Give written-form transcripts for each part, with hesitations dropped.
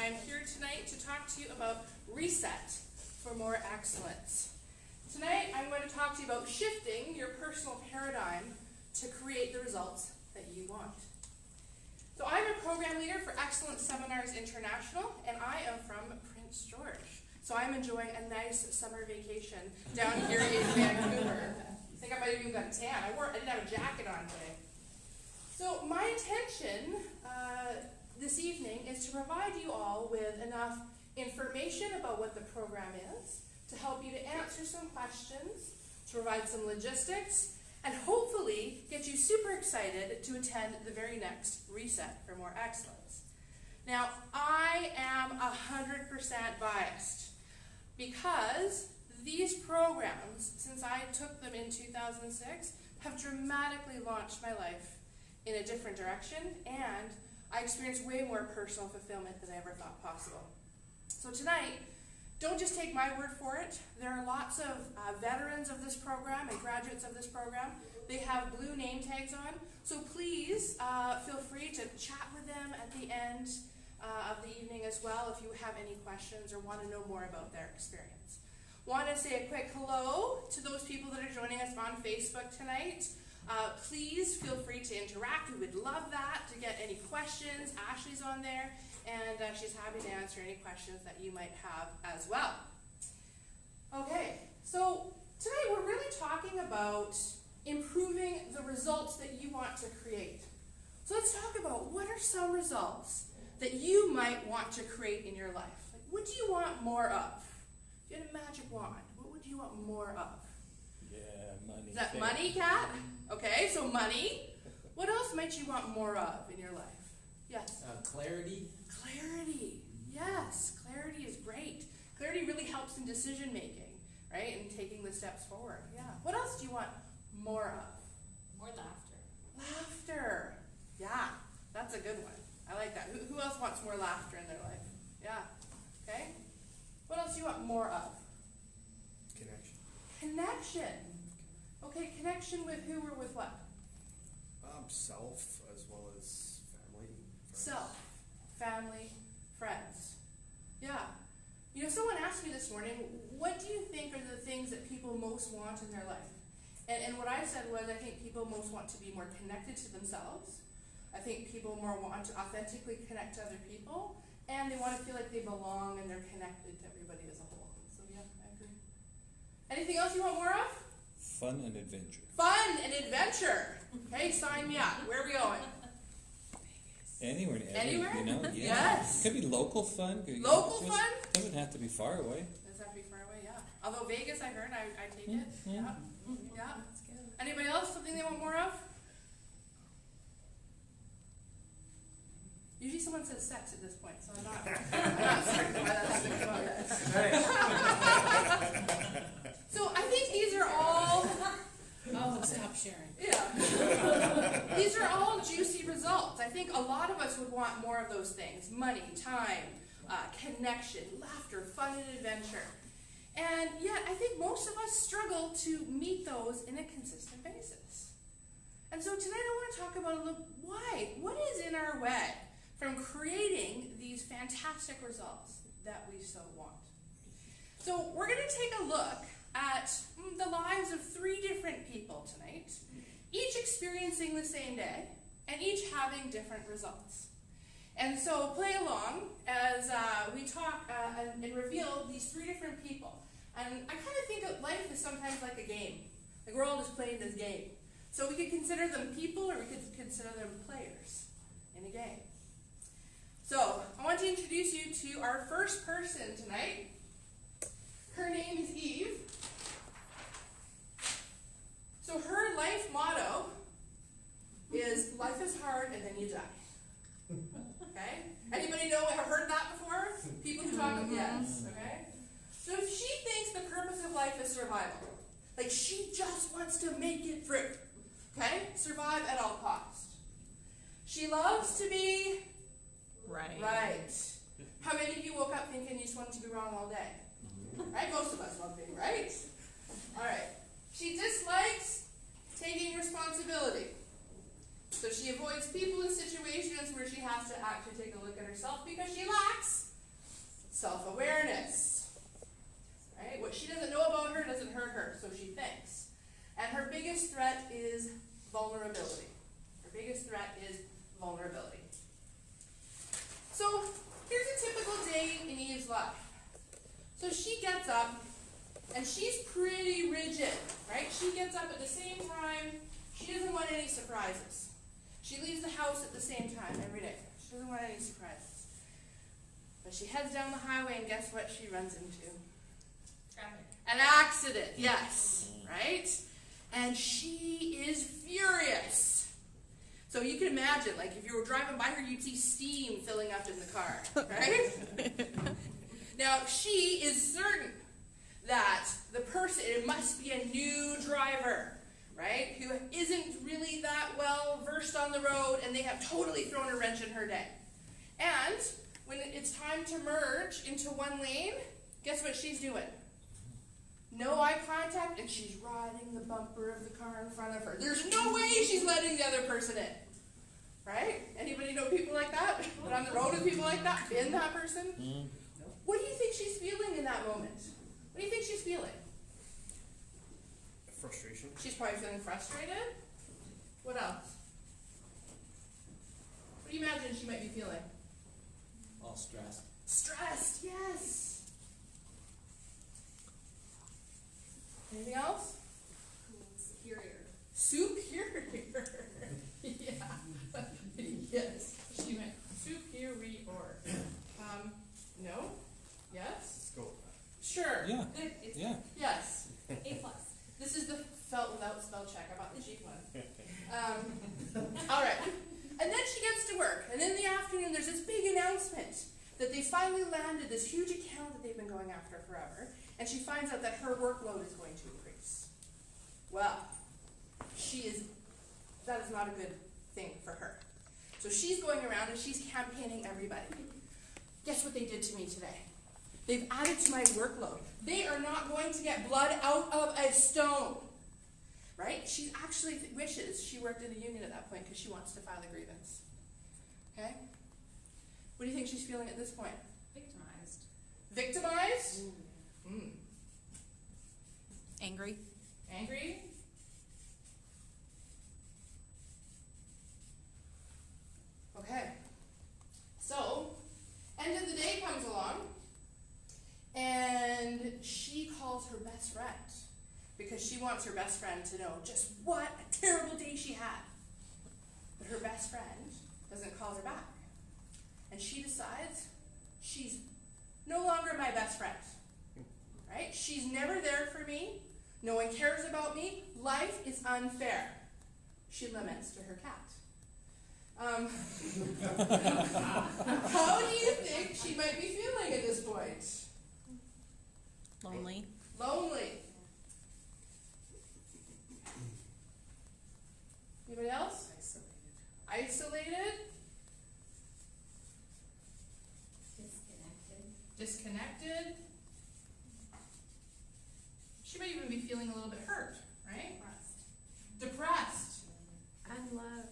I'm here tonight to talk to you about ReSet for more excellence. Tonight I'm going to talk to you about shifting your personal paradigm to create the results that you want. So I'm a program leader for Excellence Seminars International, and I am from Prince George. So I'm enjoying a nice summer vacation down here in Vancouver. I think I might have even got a tan. I didn't have a jacket on today. So my intention this evening is to provide you all with enough information about what the program is, to help you to answer some questions, to provide some logistics, and hopefully get you super excited to attend the very next ReSet for more excellence. Now, I am 100% biased because these programs, since I took them in 2006, have dramatically launched my life in a different direction, and I experienced way more personal fulfillment than I ever thought possible. So tonight, don't just take my word for it. There are lots of veterans of this program and graduates of this program. They have blue name tags on, so please feel free to chat with them at the end of the evening as well if you have any questions or want to know more about their experience. Want to say a quick hello to those people that are joining us on Facebook tonight. Please feel free to interact. We would love that, to get any questions. Ashley's on there, and she's happy to answer any questions that you might have as well. Okay, so tonight we're really talking about improving the results that you want to create. So let's talk about what are some results that you might want to create in your life. Like, what do you want more of? If you had a magic wand, what would you want more of? Yeah, money. Is that money, Kat? Okay, so money. What else might you want more of in your life? Yes? Clarity. Clarity. Yes, clarity is great. Clarity really helps in decision making, right? And taking the steps forward. Yeah. What else do you want more of? More laughter. Laughter. Yeah, that's a good one. I like that. Who else wants more laughter in their life? Yeah. Okay. What else do you want more of? Connection. Connection. Okay, connection with who or with what? Self as well as family. Friends. Self, family, friends. Yeah. You know, someone asked me this morning, what do you think are the things that people most want in their life? And what I said was, I think people most want to be more connected to themselves. I think people more want to authentically connect to other people, and they want to feel like they belong and they're connected to everybody as a whole. So yeah, I agree. Anything else you want more of? Fun and adventure. Fun and adventure. Okay, sign me up. Where are we going? Anywhere. Anywhere? You know? Yeah. Yes. Could be local fun. Local fun? Doesn't have to be far away. Doesn't have to be far away, yeah. Although Vegas, I heard, I take it. Yeah. Yeah. Anybody else? Something they want more of? Usually someone says sex at this point, so I'm not certain why that's thinking about that. So I think these are all... Oh, stop sharing. Yeah. These are all juicy results. I think a lot of us would want more of those things. Money, time, connection, laughter, fun and adventure. And yet I think most of us struggle to meet those in a consistent basis. And so tonight I want to talk about a little why. What is in our way from creating these fantastic results that we so want? So we're going to take a look at the lives of 3 different people tonight, each experiencing the same day, and each having different results. And so play along as we talk and reveal these 3 different people. And I kind of think of life as sometimes like a game. Like we're all just playing this game. So we could consider them people, or we could consider them players in a game. So I want to introduce you to our first person tonight. Her name is Eve. So her life motto is life is hard and then you die. Okay? Anybody know or heard that before? People who talk of yes. Okay? So she thinks the purpose of life is survival. Like she just wants to make it through. Okay? Survive at all costs. She loves to be right. How many of you woke up thinking you just wanted to be wrong all day? Right? Most of us love being right. All right. She dislikes taking responsibility. So she avoids people and situations where she has to actually take a look at herself because she lacks self-awareness. Right? What she doesn't know about her doesn't hurt her, so she thinks. And her biggest threat is vulnerability. Her biggest threat is vulnerability. So here's a typical day in Eve's life. So she gets up, and she's pretty rigid, right? She gets up at the same time. She doesn't want any surprises. She leaves the house at the same time every day. She doesn't want any surprises. But she heads down the highway, and guess what she runs into? Traffic. An accident, yes, right? And she is furious. So you can imagine, like, if you were driving by her, you'd see steam filling up in the car, right? Now, she is certain that the person, it must be a new driver, right, who isn't really that well versed on the road, and they have totally thrown a wrench in her day. And when it's time to merge into one lane, guess what she's doing? No eye contact, and she's riding the bumper of the car in front of her. There's no way she's letting the other person in. Right? Anybody know people like that? Been on the road with people like that? Been that person? Mm. What do you think she's feeling in that moment? What do you think she's feeling? Frustration. She's probably feeling frustrated. What else? What do you imagine she might be feeling? All stressed. Stressed, yes. Anything else? Superior. Superior. Yeah. Yes. She meant superior. No? Yes? Let's go. Sure. Yeah. It's- Yeah. Yes. A+. This is the felt without spell check. I bought the cheap one. All right. And then she gets to work. And in the afternoon, there's this big announcement that they finally landed this huge account that they've been going after forever. And she finds out that her workload is going to increase. Well, that is not a good thing for her. So she's going around and she's campaigning everybody. Guess what they did to me today? They've added to my workload. They are not going to get blood out of a stone. Right? She actually wishes she worked in a union at that point because she wants to file a grievance. Okay? What do you think she's feeling at this point? Victimized. Victimized? Mm. Angry. Angry? Okay. So, end of the day comes along, and she calls her best friend because she wants her best friend to know just what a terrible day she had. But her best friend doesn't call her back. And she decides she's no longer my best friend. Right? She's never there for me. No one cares about me. Life is unfair. She laments to her cat. How do you think she might be feeling at this point? Lonely. Lonely. Anybody else? Isolated. Disconnected. She might even be feeling a little bit hurt, right? Depressed. Unloved.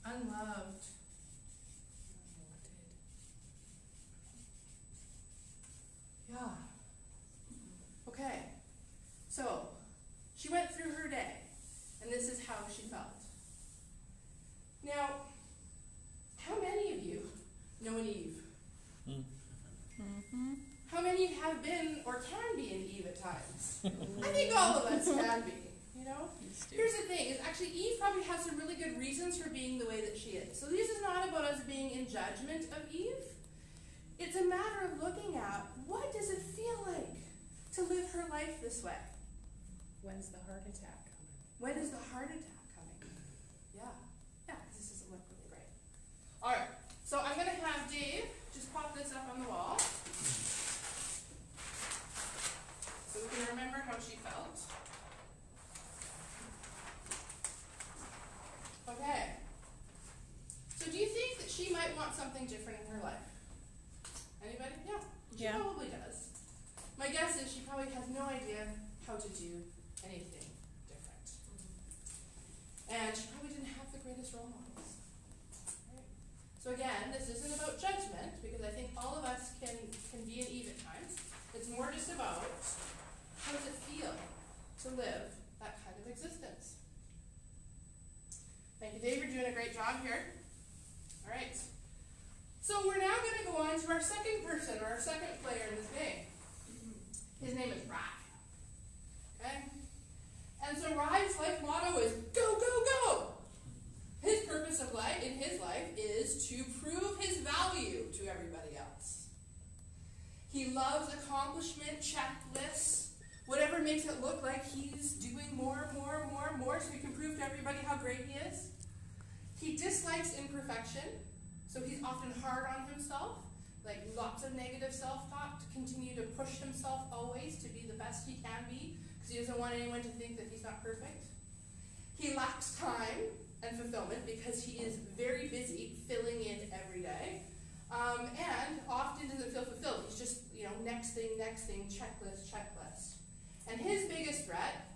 Unloved. Yeah. Okay. So, she went through her day, and this is how she felt. Now, how many of you know an Eve? Mm. Mm-hmm. How many have been or can be an Eve at times? I think all of us can be, you know? Here's the thing, is actually Eve probably has some really good reasons for being the way that she is. So this is not about us being in judgment of Eve. It's a matter of looking at what does it feel like to live her life this way? When's the heart attack coming? When is the heart attack coming? Yeah, because this doesn't look really great. All right, so I'm going to have Dave just pop this up on the wall so we can remember how she felt. Okay. So do you think that she might want something different in her life? Anybody? Yeah. She Yeah. probably does. My guess is she probably has no idea how to do anything different. And she probably didn't have the greatest role models. Right? So So again, this isn't about judgment, because I think all of us can be an Eve at times. It's more just about how does it feel to live that kind of existence. Thank you, Dave. You're doing a great job here. All right. So we're now going to go on to our second person, or our second player in this game. His name is Rye. Okay? And so Rye's life motto is go, go, go. His purpose of life, in his life, is to prove his value to everybody else. He loves accomplishment checklists, whatever makes it look like he's doing more, so he can prove to everybody how great he is. He dislikes imperfection, so he's often hard on himself, like lots of negative self-talk to continue to push himself always to be the best he can be, because he doesn't want anyone to think that he's not perfect. He lacks time and fulfillment because he is very busy filling in every day, and often doesn't feel fulfilled. He's just, next thing, checklist. And his biggest threat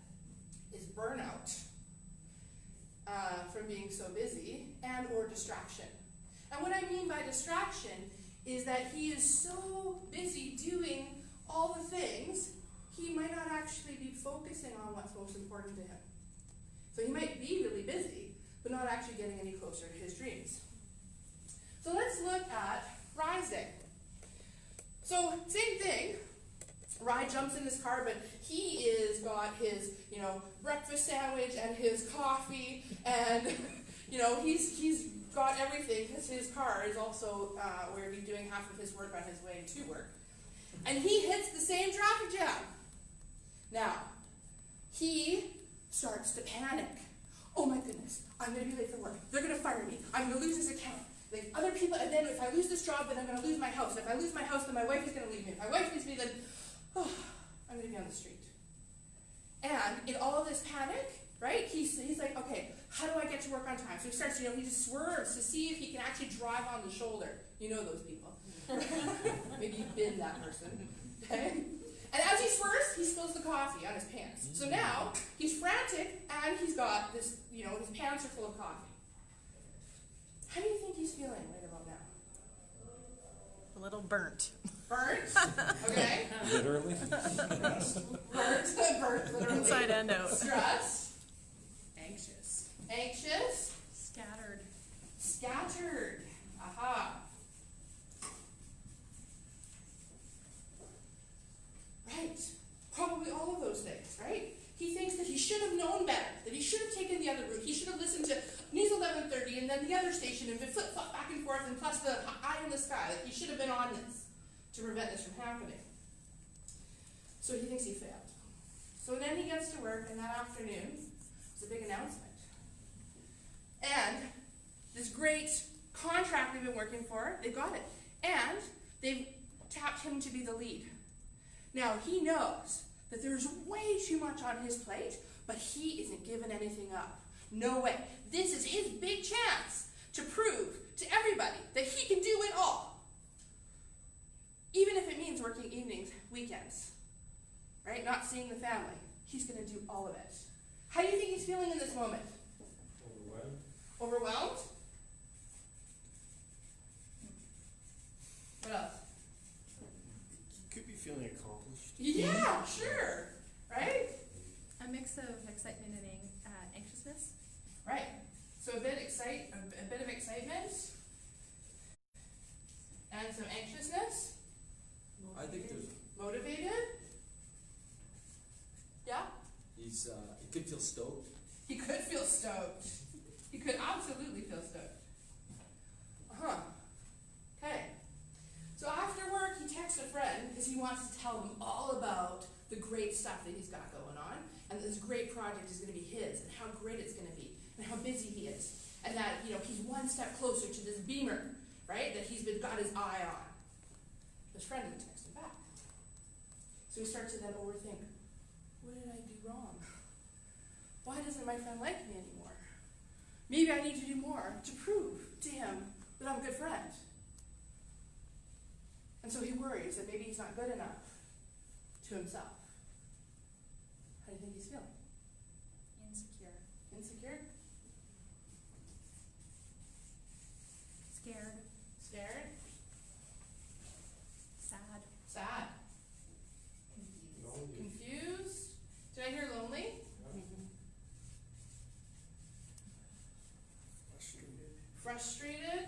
is burnout from being so busy and or distraction. And what I mean by distraction is that he is so busy doing all the things, he might not actually be focusing on what's most important to him. So he might be really busy, but not actually getting any closer to his dreams. So let's look at Rye's day. So same thing. Rye jumps in his car, but he is got his, breakfast sandwich and his coffee, and he's got everything because his car is also where he's doing half of his work on his way to work. And he hits the same traffic jam. Now, he starts to panic. Oh my goodness, I'm going to be late for work. They're going to fire me. I'm going to lose this account. Like other people, and then if I lose this job, then I'm going to lose my house. If I lose my house, then my wife is going to leave me. If my wife leaves me, then I'm going to be on the street. And in all of this panic, right, he's like, okay, how do I get to work on time? So he starts, he just swerves to see if he can actually drive on the shoulder. You know those people. Maybe you've been that person. Okay? And as he swerves, he spills the coffee on his pants. So now he's frantic and he's got this, his pants are full of coffee. How do you think he's feeling right about now? A little burnt. Burnt? Okay. Literally. Burnt, literally. Inside and out. Stressed. Anxious. Scattered. Aha. Right. Probably all of those things, right? He thinks that he should have known better, that he should have taken the other route. He should have listened to News 1130 and then the other station and been flip-flop back and forth and plus the eye in the sky. Like he should have been on this to prevent this from happening. So he thinks he failed. So then he gets to work, and that afternoon, it's a big announcement. And this great contract we've been working for, they got it. And they've tapped him to be the lead. Now, he knows that there's way too much on his plate, but he isn't giving anything up. No way. This is his big chance to prove to everybody that he can do it all. Even if it means working evenings, weekends, right? Not seeing the family. He's going to do all of it. How do you think he's feeling in this moment? Overwhelmed? What else? You could be feeling accomplished. Yeah, sure. Right? A mix of excitement and anxiousness. Right. So a bit of excitement and some anxiousness. I think there's. Motivated? Yeah? He could feel stoked. He could feel stoked. He could absolutely feel stoked. Okay. So after work, he texts a friend because he wants to tell him all about the great stuff that he's got going on, and that this great project is going to be his, and how great it's going to be, and how busy he is, and that he's one step closer to this beamer, right? That he's got his eye on. His friend didn't text him back, so he starts to then overthink. What did I do wrong? Why doesn't my friend like me anymore? Maybe I need to do more to prove to him that I'm a good friend. And so he worries that maybe he's not good enough to himself. How do you think he's feeling? Insecure. Insecure? Scared. Frustrated?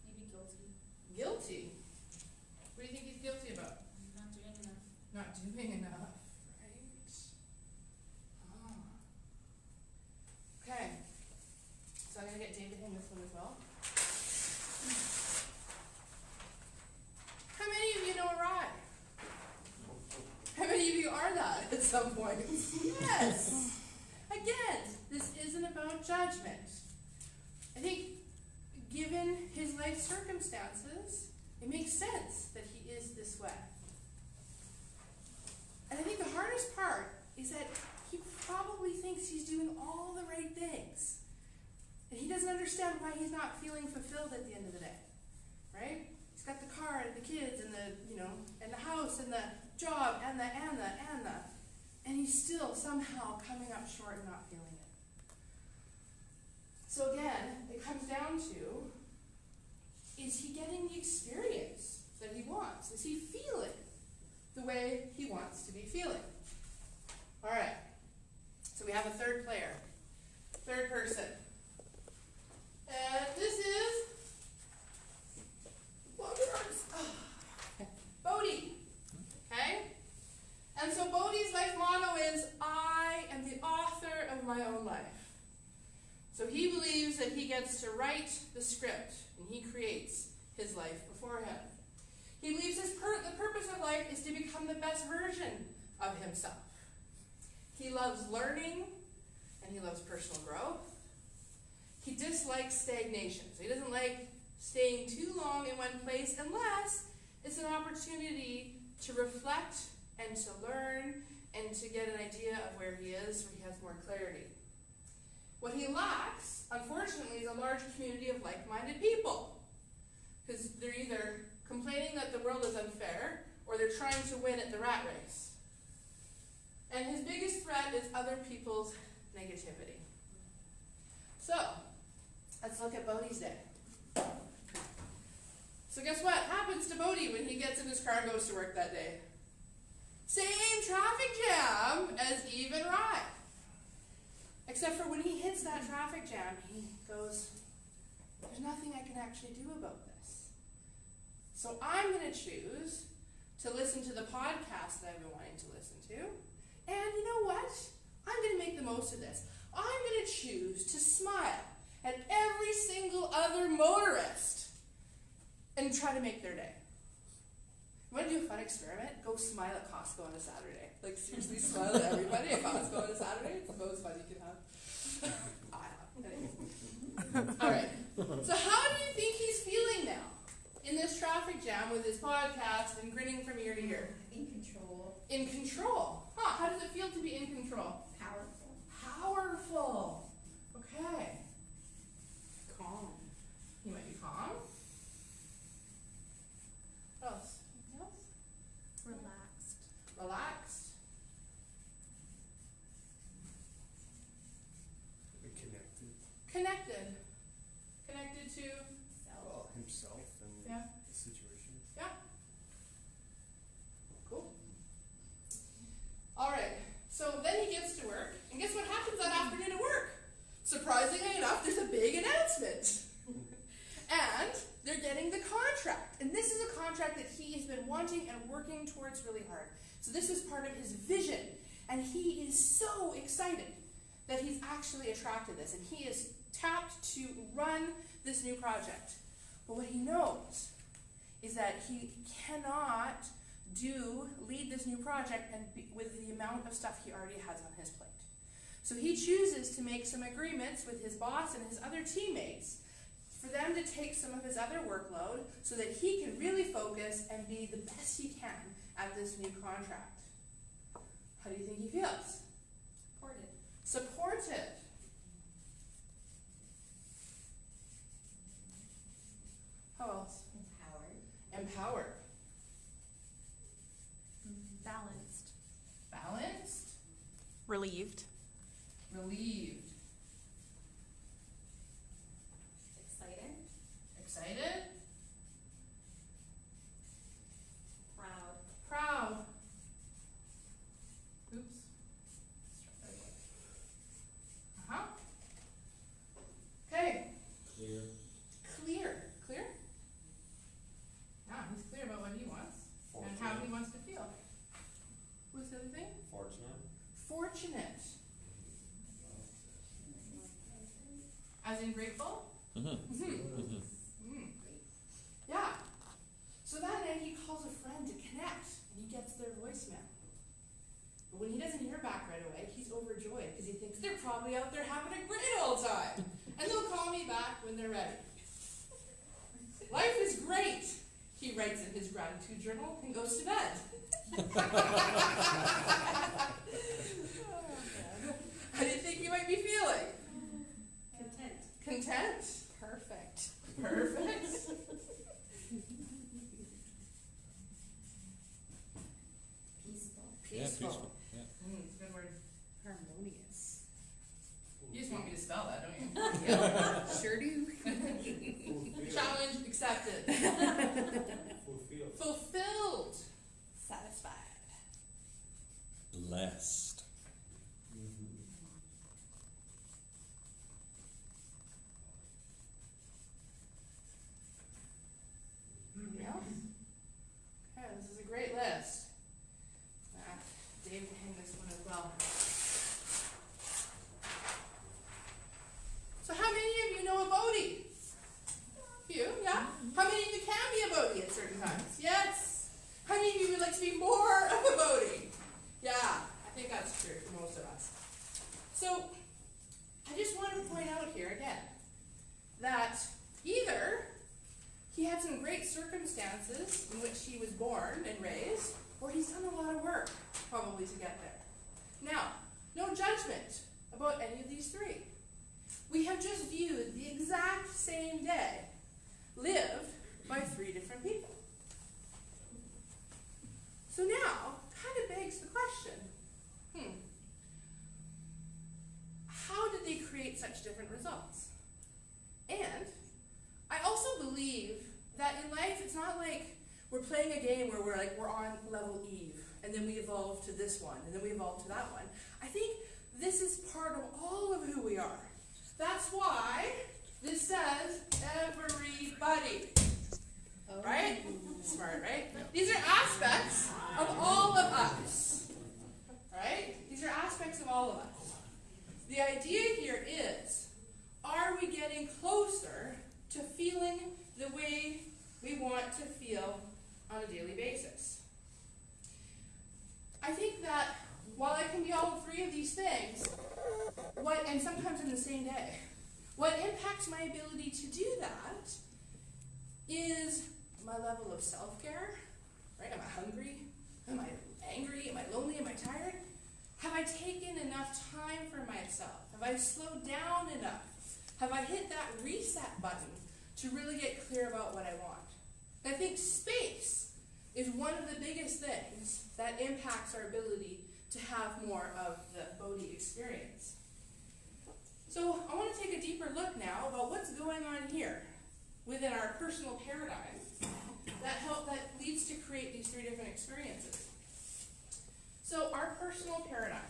Maybe guilty. Guilty? What do you think he's guilty about? Not doing enough. Not doing enough, right? Ah. Okay. So I'm going to get David in this one as well. How many of you know a rye? How many of you are that at some point? Yes! Again, this isn't about judgment. I think, given his life circumstances, it makes sense that he is this way. And I think the hardest part is that he probably thinks he's doing all the right things. And he doesn't understand why he's not feeling fulfilled at the end of the day. Right? He's got the car and the kids and and the house and the job and the. And he's still somehow coming up short and not feeling it. So again, it comes down to, is he getting the experience that he wants? Is he feeling the way he wants to be feeling? All right. So we have a third player, third person. And this is Bodhi. Okay? And so Bodhi's life motto is, I am the author of my own life. So he believes that he gets to write the script, and he creates his life before him. He believes the purpose of life is to become the best version of himself. He loves learning, and he loves personal growth. He dislikes stagnation. So he doesn't like staying too long in one place unless it's an opportunity to reflect and to learn and to get an idea of where he is, where he has more clarity. What he lacks, unfortunately, is a large community of like-minded people. Because they're either complaining that the world is unfair, or they're trying to win at the rat race. And his biggest threat is other people's negativity. So, let's look at Bodhi's day. So guess what happens to Bodhi when he gets in his car and goes to work that day? Same traffic jam as Eve and Rye. Except for when he hits that traffic jam, he goes, there's nothing I can actually do about this. So I'm going to choose to listen to the podcast that I've been wanting to listen to. And you know what? I'm going to make the most of this. I'm going to choose to smile at every single other motorist and try to make their day. You want to do a fun experiment? Go smile at Costco on a Saturday. Like, seriously, smile at everybody at Costco on a Saturday. It's the most fun you can have. I have. Anyways. All right. So how do you think he's feeling now in this traffic jam with his podcast and grinning from ear to ear? In control. In control. Huh, how does it feel to be in control? Powerful. Powerful. Okay. Calm. You might be calm. What else? Anything else? Relaxed. Relaxed. Connected. Connected. Connected to, Well, himself and yeah, the situation. yeah. Cool. All right. So then he gets to work, and guess what happens that afternoon at work? Surprisingly enough, there's a big announcement. And they're getting the contract. And this is a contract that he has been wanting and working towards really hard. So this is part of his vision. And he is so excited that he's actually attracted this. And he is tapped to run this new project. But what he knows is that he cannot lead this new project with the amount of stuff he already has on his plate. So he chooses to make some agreements with his boss and his other teammates for them to take some of his other workload so that he can really focus and be the best he can at this new contract. How do you think he feels? Supported. Supported. How else? Empowered. Empowered. Balanced. Balanced. Relieved. Relieved. Excited. Excited. Proud. Proud. Oops. fortunate. As in grateful? Yeah. So that night he calls a friend to connect, and he gets their voicemail. But when he doesn't hear back right away, he's overjoyed because he thinks they're probably out there having a great old time. And they'll call me back when they're ready. Life is great, he writes in his gratitude journal and goes to bed. How do you think you might be feeling? Content. Content? Perfect. Perfect. Peaceful. Yeah, peaceful. Yeah. It's a good word. Harmonious. You just want me to spell that, don't you? Sure do. Challenge accepted. Fulfilled. Fulfilled. Satisfied. Blessed. Anything else? Okay, this is a great list. Dave can hang this one as well. So how many of you know a Bodhi? A few, yeah? How many of you can be a Bodhi at certain times? Yes? How many of you would like to be more of a Bodhi? Yeah, I think that's true for most of us. So, I just want to point out here again that either he had some great circumstances in which he was born and raised, or he's done a lot of work probably to get there. Now, no judgment about any of these three. We have just viewed the exact same day lived by three different people. So now, kind of begs the question, how did they create such different results? And I also believe that in life, it's not like we're playing a game where we're on level Eve, and then we evolve to this one, and then we evolve to that one. I think this is part of all of who we are. That's why this says everybody. Right? Smart, right? These are aspects of all of us. Right? These are aspects of all of us. The idea here is, are we getting closer to feeling the way we want to feel on a daily basis? I think that while I can be all three of these things, and sometimes in the same day, what impacts my ability to do that is my level of self-care, right? Am I hungry? Am I angry? Am I lonely? Am I tired? Have I taken enough time for myself? Have I slowed down enough? Have I hit that reset button to really get clear about what I want? I think space is one of the biggest things that impacts our ability to have more of the Bodhi experience. So I want to take a deeper look now about what's going on here within our personal paradigm that leads to create these three different experiences. So our personal paradigm.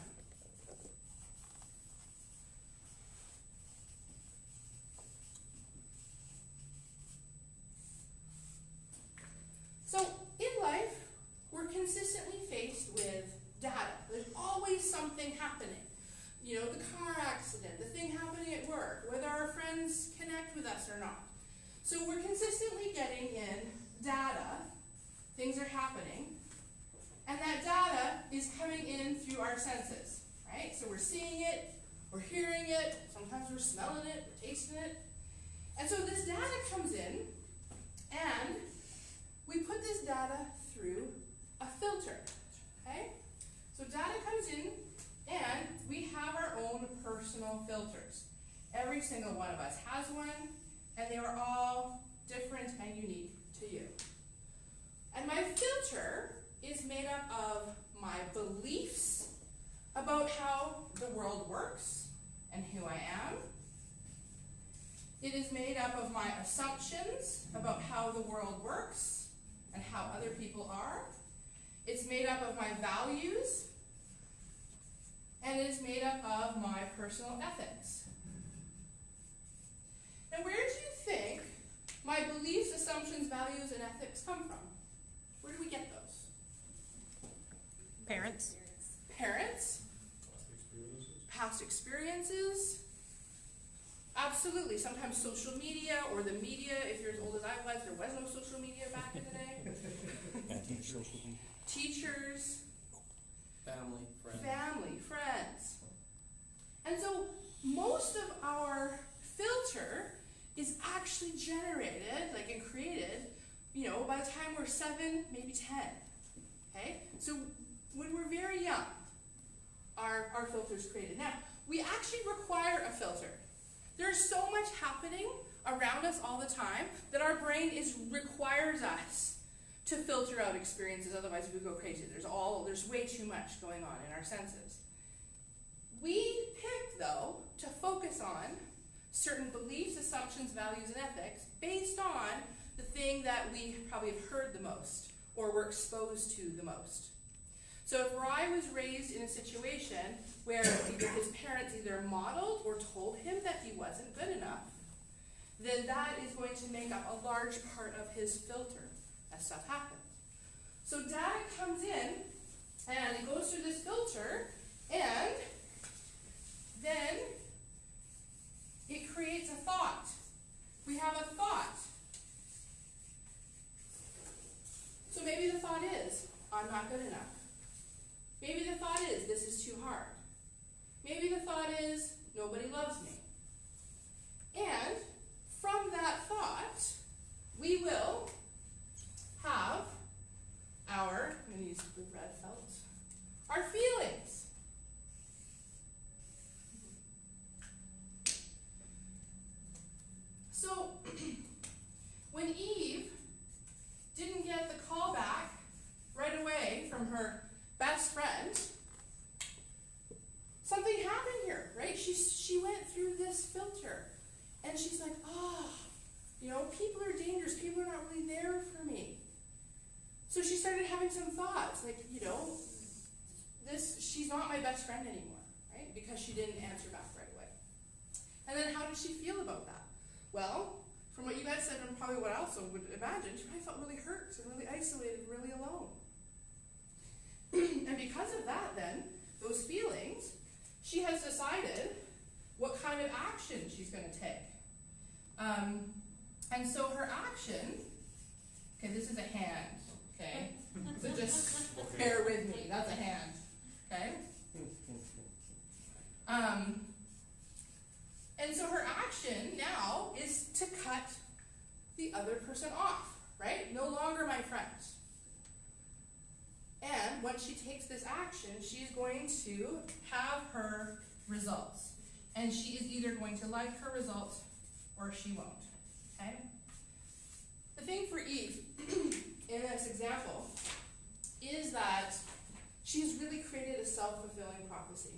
So in life, we're consistently faced with data. There's always something happening. You know, the car accident, the thing happening at work, whether our friends connect with us or not. So we're consistently getting in data, things are happening, and that data is coming in through our senses, right? So we're seeing it, we're hearing it, sometimes we're smelling it, we're tasting it. And so this data comes in, and we put this data through a filter, okay? So data comes in, and we have our own personal filters. Every single one of us has one, and they are all different and unique to you. And my filter is made up of my beliefs about how the world works and who I am. It is made up of my assumptions about how the world works and how other people are. It's made up of my values, and it is made up of my personal ethics. Now, where do you think my beliefs, assumptions, values, and ethics come from? Where do we get those? Parents. Parents. Past experiences. Absolutely. Sometimes social media or the media, if you're as old as I was, there was no social media back in the day. Anti-social media. Teachers, Family, friends. friends. And so most of our filter is actually generated, like and created, by the time we're 7, maybe 10. Okay? So when we're very young, our filter's created. Now, we actually require a filter. There's so much happening around us all the time that our brain requires us to filter out experiences, otherwise we go crazy. There's way too much going on in our senses. We pick, though, to focus on certain beliefs, assumptions, values, and ethics based on the thing that we probably have heard the most or were exposed to the most. So if Rye was raised in a situation where either his parents either modeled or told him that he wasn't good enough, then that is going to make up a large part of his filter as stuff happens. So data comes in and it goes through this filter, and then it creates a thought. We have a thought. So maybe the thought is, I'm not good enough. Maybe the thought is, this is too hard. Maybe the thought is, nobody loves me. And from that thought, we will have I'm going to use the red felt, our feelings. So, when Eve didn't get the call back right away from her best friend, something happened here, right? She went through this filter, and she's like, people are dangerous. People are not really there for me. So she started having some thoughts, like, she's not my best friend anymore, right? Because she didn't answer back right away. And then how did she feel about that? Well, from what you guys said, and probably what I also would imagine, she probably felt really hurt and really isolated, really alone. And because of that, then, those feelings, she has decided what kind of action she's going to take. And so her action, okay, this is a hand, okay? So just bear with me, that's a hand, okay? And so her action now is to cut the other person off, right? No longer my friend. And once she takes this action, she's going to have her results. And she is either going to like her results or she won't. Okay? The thing for Eve in this example is that she's really created a self-fulfilling prophecy.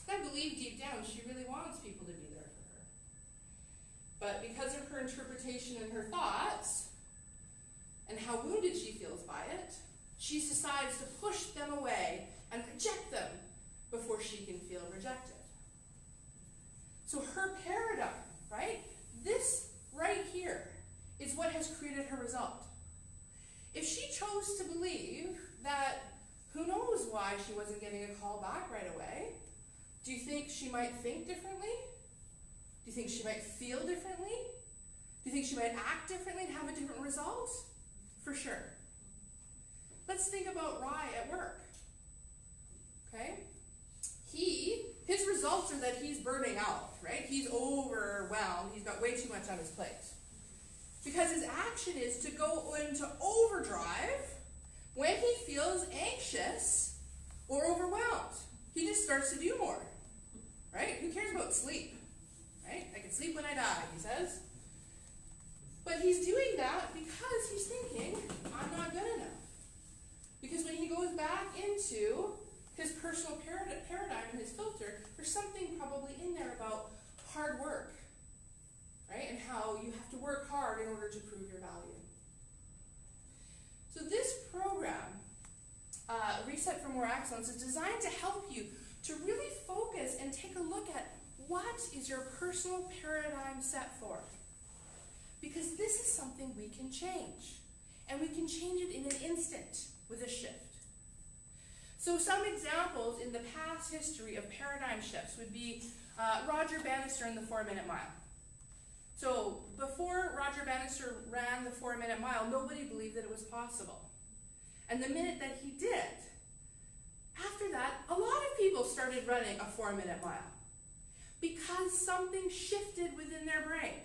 I believe deep down she really wants people to be there for her. But because of her interpretation and her thoughts, and how wounded she feels by it, she decides to push them away and reject them before she can feel rejected. So her paradigm, right? This right here is what has created her result. If she chose to believe that, who knows why she wasn't getting a call back right away, do you think she might think differently? Do you think she might feel differently? Do you think she might act differently and have a different result? For sure. Let's think about Rye at work. Okay? His results are that he's burning out, right? He's overwhelmed. He's got way too much on his plate. Because his action is to go into overdrive when he feels anxious or overwhelmed. He just starts to do more, right? Who cares about sleep, right? I can sleep when I die, he says. But he's doing that because he's thinking, I'm not good enough. Because when he goes back into his personal paradigm and his filter, there's something probably in there about hard work, right? And how you have to work hard in order to prove your value. So this program, ReSet for More Excellence, is designed to help you to really focus and take a look at what is your personal paradigm set for. Because this is something we can change. And we can change it in an instant with a shift. So some examples in the past history of paradigm shifts would be Roger Bannister and the 4-minute mile. So before Roger Bannister ran the 4-minute mile, nobody believed that it was possible. And the minute that he did, after that, a lot of people started running a 4-minute mile because something shifted within their brain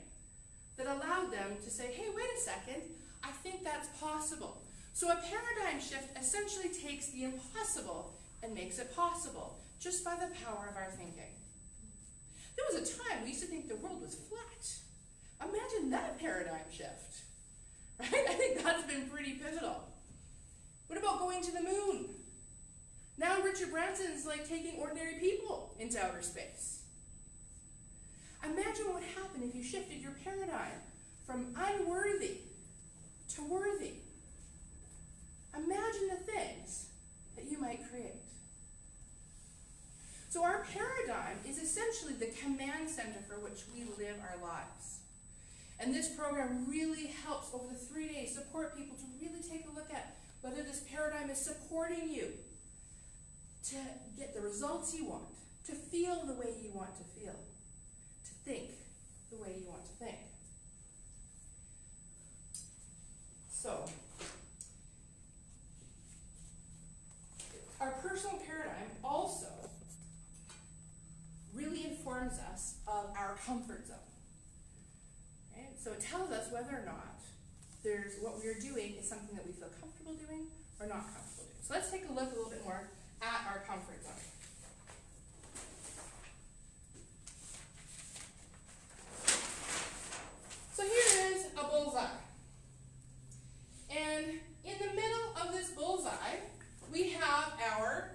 that allowed them to say, hey, wait a second, I think that's possible. So a paradigm shift essentially takes the impossible and makes it possible, just by the power of our thinking. There was a time we used to think the world was flat. Imagine that paradigm shift, right? I think that's been pretty pivotal. What about going to the moon? Now Richard Branson's like taking ordinary people into outer space. Imagine what would happen if you shifted your paradigm from unworthy to worthy. Imagine the things that you might create. So our paradigm is essentially the command center for which we live our lives. And this program really helps over the 3 days support people to really take a look at whether this paradigm is supporting you to get the results you want, to feel the way you want to feel, to think the way you want to think. So, our personal paradigm also really informs us of our comfort zone. Right? So it tells us whether or not what we are doing is something that we feel comfortable doing or not comfortable doing. So let's take a look a little bit more at our comfort zone. So here is a bullseye. And in the middle of this bullseye, we have our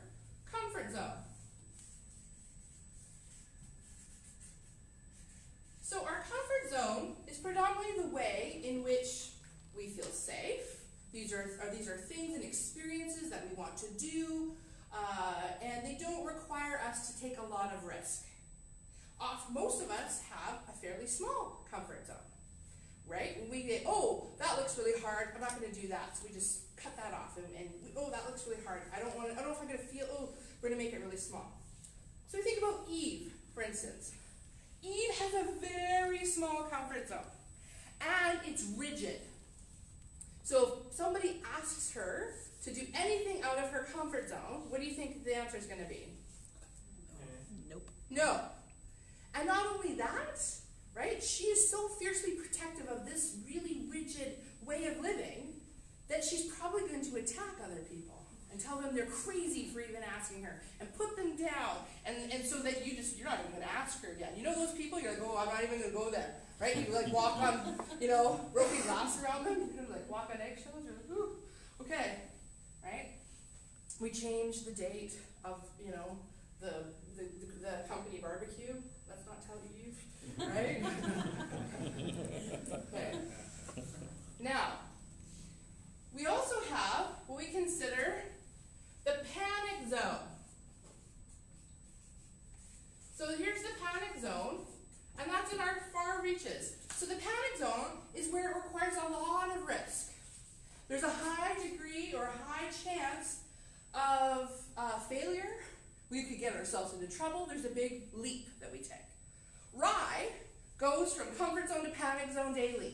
comfort zone. So our comfort zone is predominantly the way in which we feel safe. These are things and experiences that we want to do, and they don't require us to take a lot of risk. Most of us have a fairly small comfort zone, right? When we get, oh, that looks really hard, I'm not going to do that, so we just cut that off, oh, that looks really hard, I don't know if I'm going to feel, oh, we're going to make it really small. So think about Eve, for instance. Eve has a very small comfort zone, and it's rigid. So if somebody asks her to do anything out of her comfort zone, what do you think the answer is going to be? Nope. No. And not only that, right, she is so fiercely protective of this really rigid way of living that she's probably going to attack other people and tell them they're crazy for even asking her and put them down, and so that you're not even going to ask her again. You know those people, you're like, oh, I'm not even going to go there, right? You like walk on, ropey glass around them, you like walk on eggshells, you're like, ooh, okay, right? We changed the date of, the company barbecue. Let's not tell Eve, right? Okay. Now, we also have what we consider the panic zone. So here's the panic zone, and that's in our far reaches. So the panic zone is where it requires a lot of risk. There's a high degree or high chance of failure. We could get ourselves into trouble. There's a big leap that we take. Rye goes from comfort zone to panic zone daily.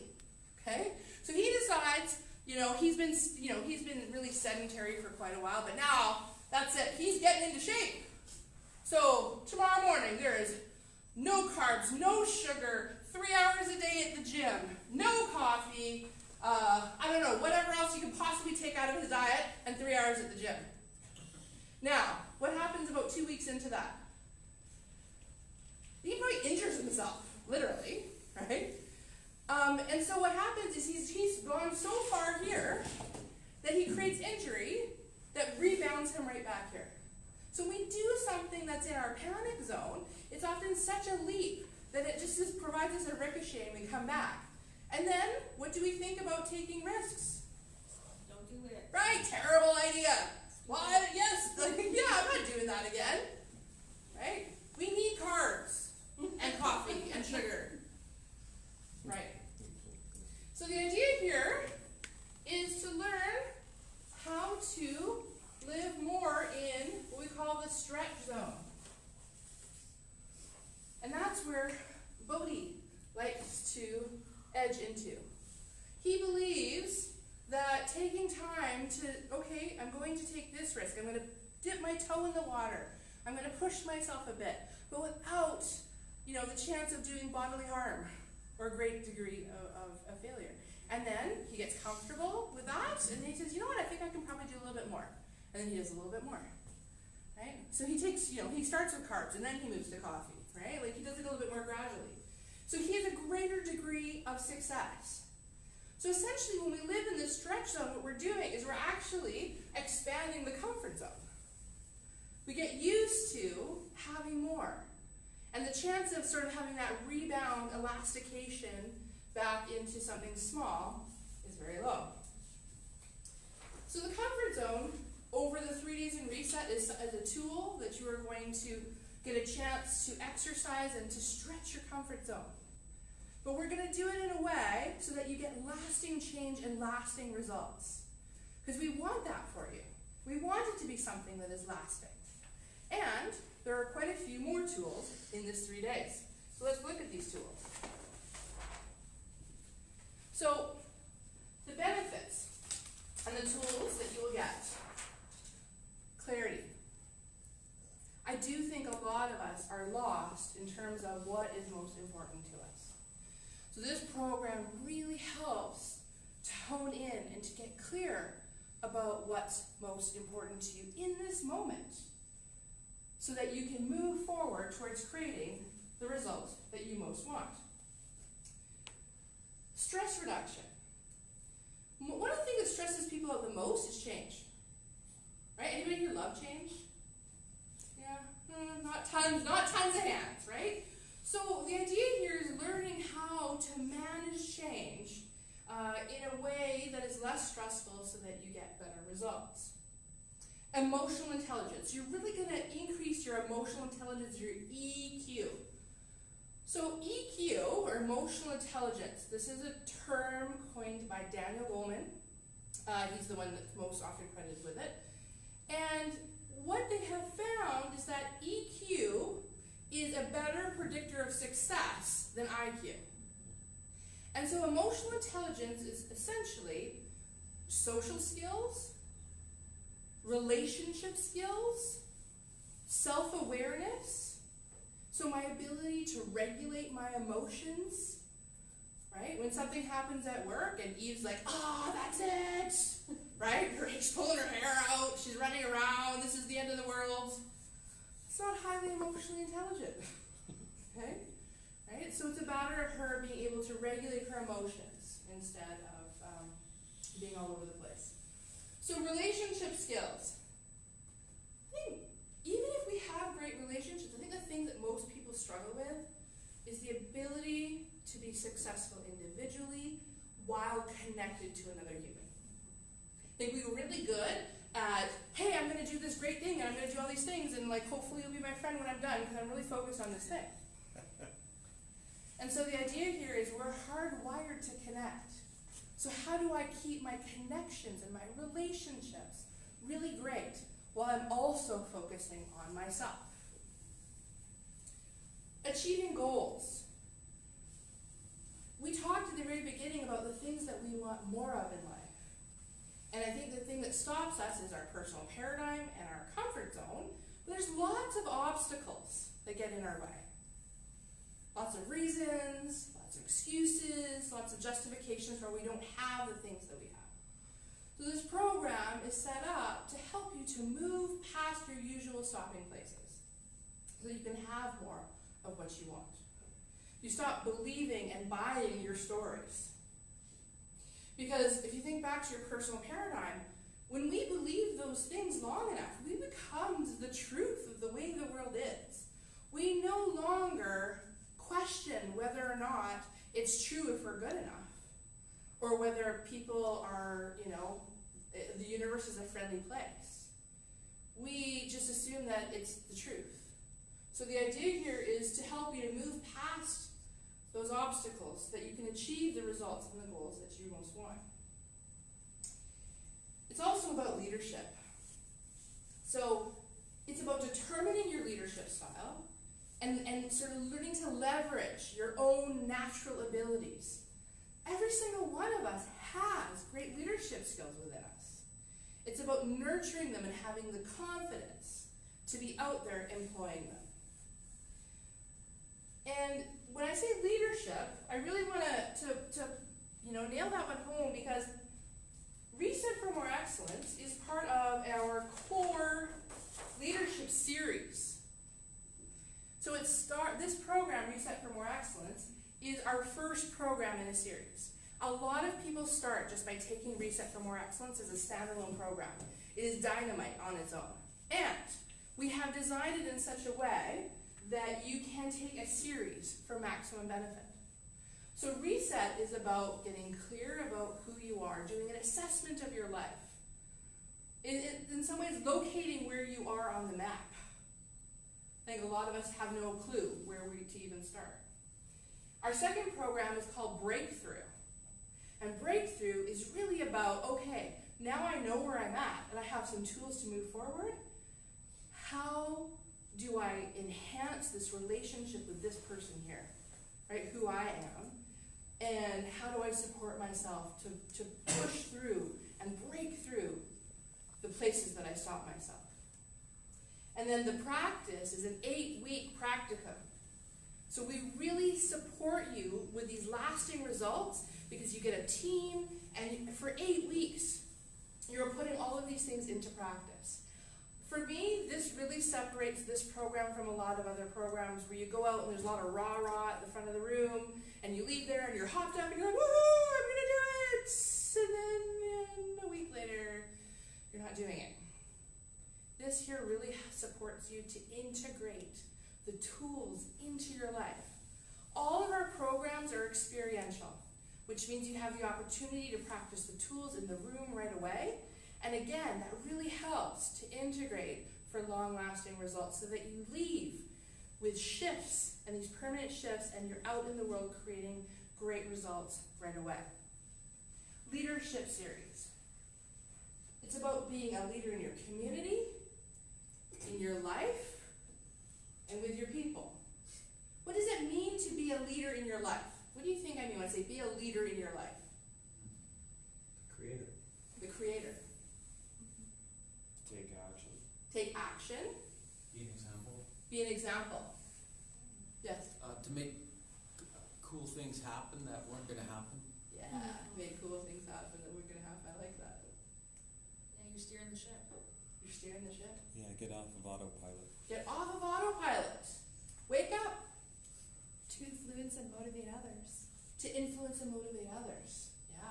Okay? So he decides, he's been really sedentary for quite a while, but now that's it. He's getting into shape. So tomorrow morning there is no carbs, no sugar, 3 hours a day at the gym, no coffee, whatever else you can possibly take out of his diet, and 3 hours at the gym. Now, what happens about 2 weeks into that? He probably injures himself, literally, right? And so what happens is he's gone so far here that he creates injury that rebounds him right back here. So we do something that's in our panic zone, it's often such a leap that it just provides us a ricochet and we come back. And then, what do we think about taking risks? Don't do it. Right, terrible idea. Why? Yes, I'm not doing that again. Right? We need carbs and coffee and sugar. Right. So the idea here is to learn how to live more in edge into. He believes that taking time to, okay, I'm going to take this risk. I'm going to dip my toe in the water. I'm going to push myself a bit, but without, the chance of doing bodily harm or a great degree of failure. And then he gets comfortable with that, and he says, you know what, I think I can probably do a little bit more. And then he does a little bit more, right? So he takes, he starts with carbs, and then he moves to coffee, right? Like, he does it a little bit more gradually. So he has a greater degree of success. So essentially, when we live in this stretch zone, what we're doing is we're actually expanding the comfort zone. We get used to having more. And the chance of sort of having that rebound elastication back into something small is very low. So the comfort zone over the 3 days in ReSet is a tool that you are going to get a chance to exercise and to stretch your comfort zone. But we're going to do it in a way so that you get lasting change and lasting results. Because we want that for you. We want it to be something that is lasting. And there are quite a few more tools in this 3 days. So let's look at these tools. So the benefits and the tools that you will get. Clarity. I do think a lot of us are lost in terms of what is most important to us. So this program really helps to hone in and to get clear about what's most important to you in this moment, so that you can move forward towards creating the result that you most want. Stress reduction. One of the things that stresses people out the most is change. Right? Anybody here love change? Yeah? Not tons of hands, right? So the idea here is learning how to manage change in a way that is less stressful so that you get better results. Emotional intelligence. You're really going to increase your emotional intelligence, your EQ. So EQ, or emotional intelligence, this is a term coined by Daniel Goleman. He's the one that's most often credited with it. And what they have found is that EQ is a better predictor of success than IQ. And so emotional intelligence is essentially social skills, relationship skills, self-awareness, so my ability to regulate my emotions, right? When something happens at work and Eve's like, oh, that's it, right? She's pulling her hair out, she's running around, this is the end of the world. It's not highly emotionally intelligent, okay? Right? So it's a matter of her being able to regulate her emotions instead of being all over the place. So relationship skills. I think even if we have great relationships, I think the thing that most people struggle with is the ability to be successful individually while connected to another human. I think we were really good at, hey, I'm going to do this great thing, and I'm going to do all these things, and hopefully you'll be my friend when I'm done, because I'm really focused on this thing. And so the idea here is we're hardwired to connect. So how do I keep my connections and my relationships really great while I'm also focusing on myself? Achieving goals. We talked at the very beginning about the things that we want more of in life. And I think the thing that stops us is our personal paradigm and our comfort zone. But there's lots of obstacles that get in our way. Lots of reasons, lots of excuses, lots of justifications where we don't have the things that we have. So this program is set up to help you to move past your usual stopping places so that you can have more of what you want. You stop believing and buying your stories. Because if you think back to your personal paradigm, when we believe those things long enough, we become the truth of the way the world is. We no longer question whether or not it's true if we're good enough, or whether people are, the universe is a friendly place. We just assume that it's the truth. So the idea here is to help you to move past those obstacles so that you can achieve the results and the goals that you most want. It's also about leadership. So it's about determining your leadership style and sort of learning to leverage your own natural abilities every single one of us has great leadership skills within us. It's about nurturing them and having the confidence to be out there employing them. And when I say leadership, I really want to nail that one home, because ReSet for More Excellence is part of our core leadership series. So this program, ReSet for More Excellence, is our first program in a series. A lot of people start just by taking ReSet for More Excellence as a standalone program. It is dynamite on its own. And we have designed it in such a way that you can take a series for maximum benefit. So ReSet is about getting clear about who you are, doing an assessment of your life. In some ways, locating where you are on the map. I think a lot of us have no clue where to even start. Our second program is called Breakthrough. And Breakthrough is really about, okay, now I know where I'm at and I have some tools to move forward. How do I enhance this relationship with this person here, right, who I am? And how do I support myself to push through and break through the places that I stop myself? And then the practice is an 8-week practicum. So we really support you with these lasting results, because you get a team, and for 8 weeks, you're putting all of these things into practice. For me, this really separates this program from a lot of other programs where you go out and there's a lot of rah-rah at the front of the room, and you leave there and you're hopped up and you're like, woohoo, I'm going to do it! And then a week later, you're not doing it. This here really supports you to integrate the tools into your life. All of our programs are experiential, which means you have the opportunity to practice the tools in the room right away. And again, that really helps to integrate for long-lasting results, so that you leave with shifts and these permanent shifts, and you're out in the world creating great results right away. Leadership series. It's about being a leader in your community, in your life, and with your people. What does it mean to be a leader in your life? What do you think I mean when I say be a leader in your life? Creator. The creator. Take action. Take action. Be an example. Be an example. Yes? To make cool things happen that weren't going to happen. Yeah. Make cool things happen that we're going to happen. I like that. Yeah, you're steering the ship. You're steering the ship. Yeah, get off of autopilot. Get off of autopilot. Wake up To influence and motivate others. to influence and motivate others. Yeah.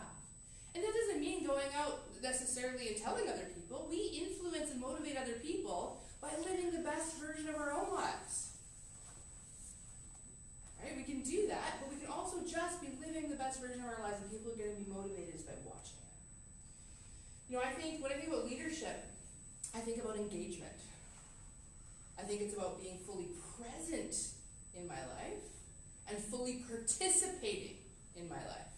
And that doesn't mean going out necessarily and telling other people. We influence and motivate other people by living the best version of our own lives. Right? We can do that, but we can also just be living the best version of our lives, and people are going to be motivated just by watching it. When I think about leadership, I think about engagement. I think it's about being fully present in my life and fully participating in my life.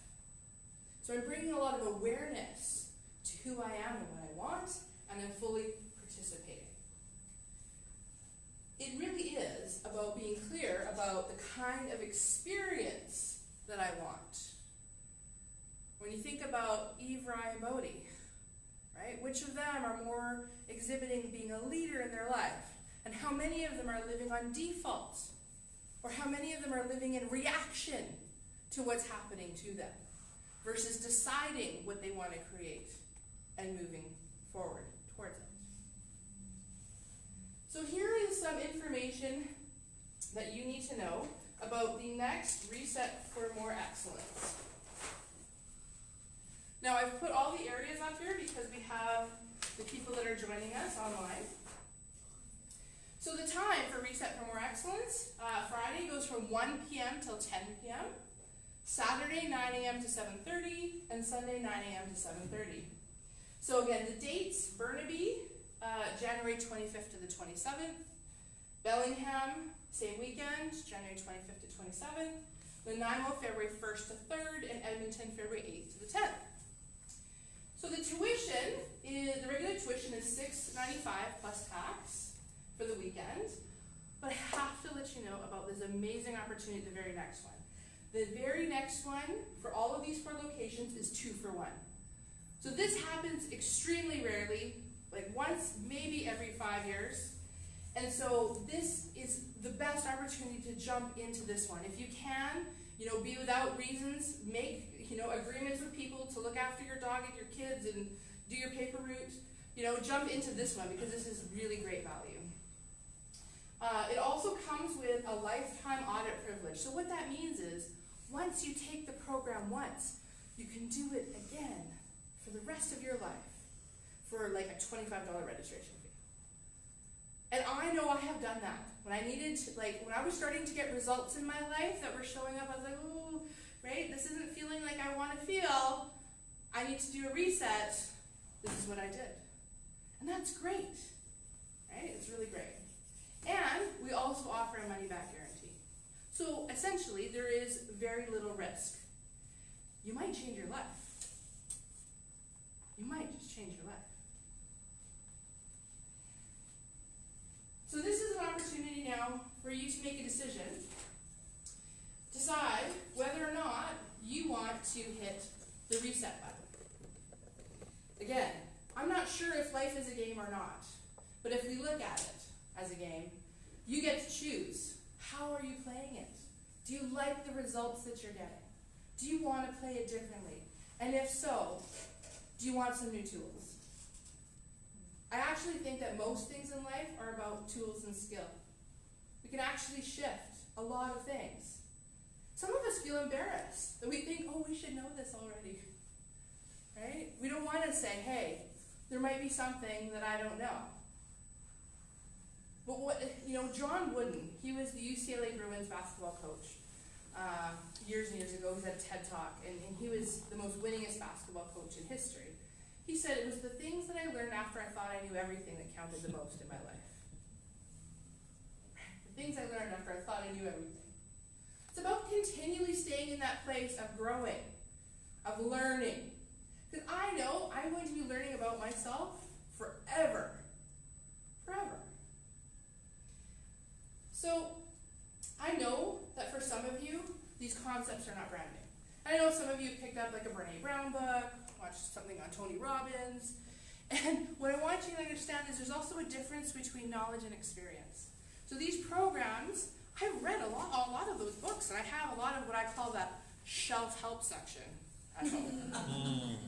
So I'm bringing a lot of awareness to who I am and what I want, and I'm fully participating. It really is about being clear about the kind of experience that I want. When you think about Eve, Rye, and Bodhi, right? Which of them are more exhibiting being a leader in their life? And how many of them are living on default? Or how many of them are living in reaction to what's happening to them, versus deciding what they want to create and moving forward towards it? So here is some information that you need to know about the next ReSet for More Excellence. Now, I've put all the areas up here because we have the people that are joining us online. So the time for ReSet for More Excellence, Friday goes from 1 p.m. till 10 p.m., Saturday 9 a.m. to 7:30, and Sunday 9 a.m. to 7:30. So again, the dates: Burnaby, January 25th to the 27th, Bellingham, same weekend, January 25th to 27th, Nanaimo, February 1st to 3rd, and Edmonton, February 8th to the 10th. So the regular tuition is $6.95 plus tax for the weekend, but I have to let you know about this amazing opportunity at the very next one. The very next one for all of these 4 locations is 2 for 1. So this happens extremely rarely, like once, maybe every 5 years. And so this is the best opportunity to jump into this one. If you can, be without reasons, make, agreements with people to look after your dog and your kids and do your paper route, jump into this one because this is really great value. It also comes with a lifetime audit privilege. So what that means is, once you take the program once, you can do it again for the rest of your life for like a $25 registration fee. And I know I have done that. When I needed to, when I was starting to get results in my life that were showing up, I was like, ooh, right, this isn't feeling like I want to feel. I need to do a reset. This is what I did. And that's great, right? It's really great. And we also offer a money-back guarantee. So essentially, there is very little risk. You might change your life. You might just change your life. So this is an opportunity now for you to make a decision. Decide whether or not you want to hit the reset button. Again, I'm not sure if life is a game or not, but if we look at it as a game, you get to choose. How are you playing it? Do you like the results that you're getting? Do you want to play it differently? And if so, do you want some new tools? I actually think that most things in life are about tools and skill. We can actually shift a lot of things. Some of us feel embarrassed that we think, oh, we should know this already. Right? We don't want to say, hey, there might be something that I don't know. But John Wooden, he was the UCLA Bruins basketball coach years and years ago. He had a TED Talk, and he was the most winningest basketball coach in history. He said it was the things that I learned after I thought I knew everything that counted the most in my life. The things I learned after I thought I knew everything. It's about continually staying in that place of growing, of learning. Because I know I'm going to be learning about myself forever. Forever. So, I know that for some of you, these concepts are not brand new. I know some of you picked up like a Brene Brown book, watched something on Tony Robbins, and what I want you to understand is there's also a difference between knowledge and experience. So these programs, I've read a lot of those books, and I have a lot of what I call that shelf help section at home.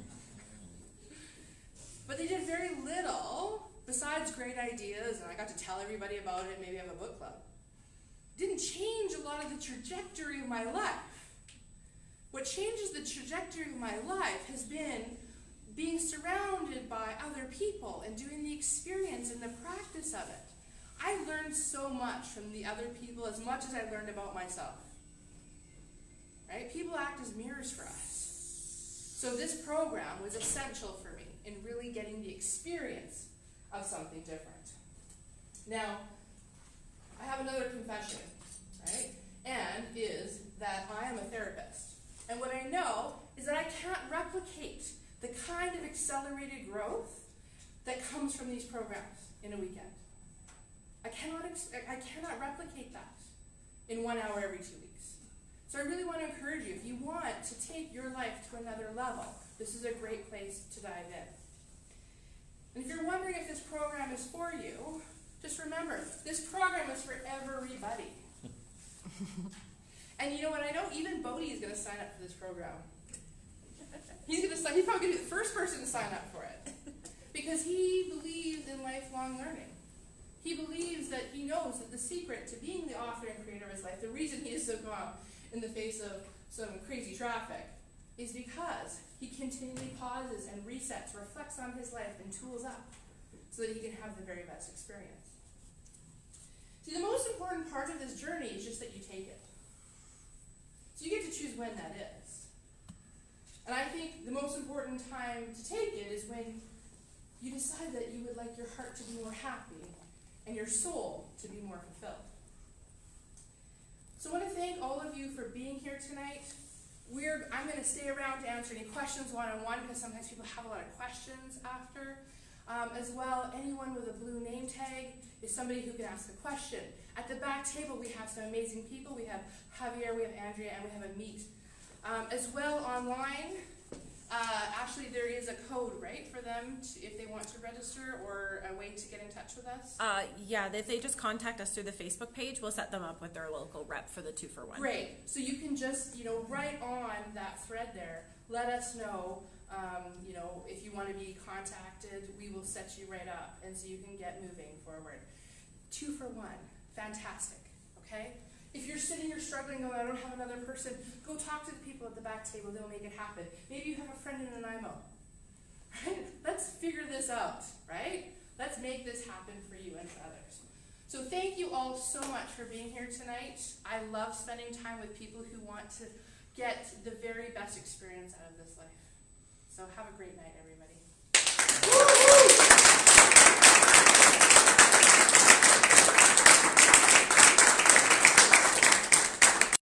But they did very little besides great ideas, and I got to tell everybody about it, maybe have a book club. Didn't change a lot of the trajectory of my life. What changes the trajectory of my life has been being surrounded by other people and doing the experience and the practice of it. I learned so much from the other people as much as I learned about myself. Right? People act as mirrors for us. So this program was essential for me in really getting the experience of something different. Now, I have another confession, right? And is that I am a therapist. And what I know is that I can't replicate the kind of accelerated growth that comes from these programs in a weekend. I cannot replicate that in 1 hour every 2 weeks. So I really want to encourage you, if you want to take your life to another level, this is a great place to dive in. And if you're wondering if this program is for you, just remember, this program is for everybody. And you know what? I know even Bodhi is going to sign up for this program. He's probably going to be the first person to sign up for it. Because he believes in lifelong learning. He believes that he knows that the secret to being the author and creator of his life, the reason he is so calm in the face of some crazy traffic, is because he continually pauses and resets, reflects on his life, and tools up so that he can have the very best experience. See, the most important part of this journey is just that you take it. So you get to choose when that is. And I think the most important time to take it is when you decide that you would like your heart to be more happy and your soul to be more fulfilled. So I want to thank all of you for being here tonight. I'm going to stay around to answer any questions one-on-one because sometimes people have a lot of questions after. As well, anyone with a blue name tag is somebody who can ask a question. At the back table, we have some amazing people. We have Javier, we have Andrea, and we have Amit. As well, online, Ashley, there is a code, right, for them if they want to register, or a way to get in touch with us? Yeah, if they just contact us through the Facebook page, we'll set them up with their local rep for the 2-for-1. Great. So you can just, right on that thread there, let us know, if you want to be contacted, we will set you right up, and so you can get moving forward. 2-for-1, fantastic, okay? If you're sitting here struggling, going, I don't have another person, go talk to the people at the back table, they'll make it happen. Maybe you have a friend in an IMO, right? Let's figure this out, right? Let's make this happen for you and for others. So thank you all so much for being here tonight. I love spending time with people who want to get the very best experience out of this life. So have a great night, everybody.